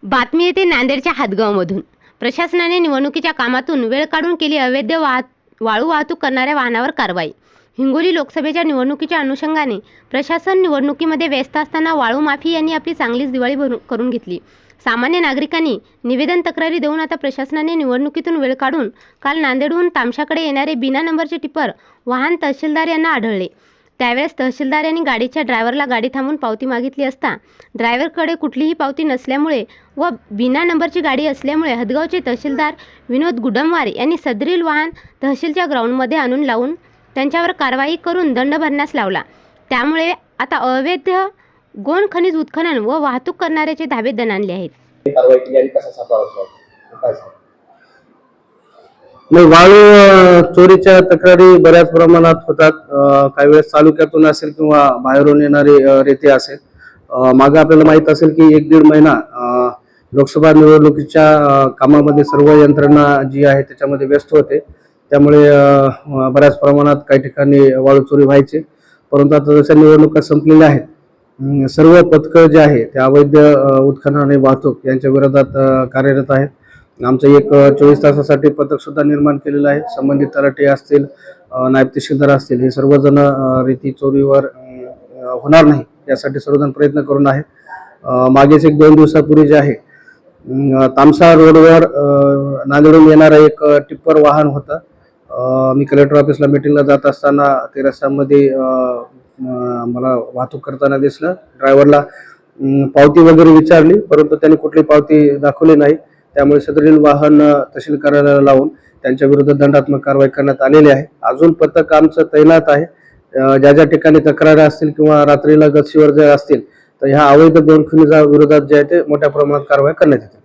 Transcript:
बातमी येते नांदेडच्या हातगावमधून। प्रशासनाने निवडणुकीच्या कामातून वेळ काढून केली अवैध वाळू वाहतूक करणाऱ्या वाहनावर कारवाई। हिंगोली लोकसभेच्या निवडणुकीच्या अनुषंगाने प्रशासन निवडणुकीमध्ये व्यस्त असताना वाळू माफियांनी आपली चांगलीच दिवाळी करून घेतली। सामान्य नागरिकांनी निवेदन तक्रारी देऊन आता प्रशासनाने निवडणुकीतून वेळ काढून काल नांदेडहून तामशाकडे येणारे बिना नंबरचे टिप्पर वाहन तहसीलदार यांना आढळले। त्यावेळेस तहसीलदार यांनी गाडीच्या ड्रायव्हरला गाडी थांबवून पावती मागितली असता ड्रायव्हरकडे कुठलीही पावती नसल्यामुळे व बिना नंबरची गाडी असल्यामुळे हदगावचे तहसीलदार विनोद गुडमवार यांनी सदरील वाहन तहसीलच्या ग्राउंडमध्ये आणून लावून त्यांच्यावर कारवाई करून दंड भरण्यास लावला। त्यामुळे आता अवैध गोण खनिज उत्खनन व वाहतूक करणाऱ्याचे धाबे दणाणले आहेत। कारवाई केली आणि कसा सापळा काय नाही, वाळू चोरीच्या तक्रारी बऱ्याच प्रमाणात होतात। काही वेळेस तालुक्यातून असेल किंवा बाहेरून येणारे रेती असेल। मागे आपल्याला माहित असेल की 1-1.5 महिना लोकसभा निवडणुकीच्या कामामध्ये सर्व यंत्रणा जी आहे त्याच्यामध्ये व्यस्त होते। त्यामुळे बऱ्याच प्रमाणात काही ठिकाणी वाळू चोरी व्हायची, परंतु आता जशा निवडणुका संपलेल्या आहेत सर्व पथकं जे आहे ते अवैध उत्खनन आणि वाहतूक यांच्या विरोधात कार्यरत आहेत। आमचं एक 24 तासासाठी पथक सुद्धा निर्माण केलेलं आहे। संबंधित तलाठी असतील, नायब तहसीलदार असतील, हे सर्वजण रेती चोरीवर होणार नाही यासाठी सर्वजण प्रयत्न करून आहेत। मागेच 1-2 दिवसापूर्वी जे आहे तामसा रोडवर नांदेडून येणारा एक टिप्पर वाहन होतं। मी कलेक्टर ऑफिसला मीटिंगला जात असताना ते रस्त्यामध्ये मला वाहतूक करताना दिसलं। ड्रायव्हरला पावती वगैरे विचारली, परंतु त्यांनी कुठली पावती दाखवली नाही। त्यामुळे सदरील वाहन तहसील कार्यालयाला लावून त्यांच्या विरुद्ध दंडात्मक कारवाई करण्यात आलेली आहे। अजून पथक आमचं तैनात आहे। ज्या ज्या ठिकाणी तक्रारी असतील किंवा रात्रीला गस्तीवर जर असतील तर ह्या अवैध गोण खनिजा विरोधात जे आहे ते मोठ्या प्रमाणात कारवाई करण्यात येते।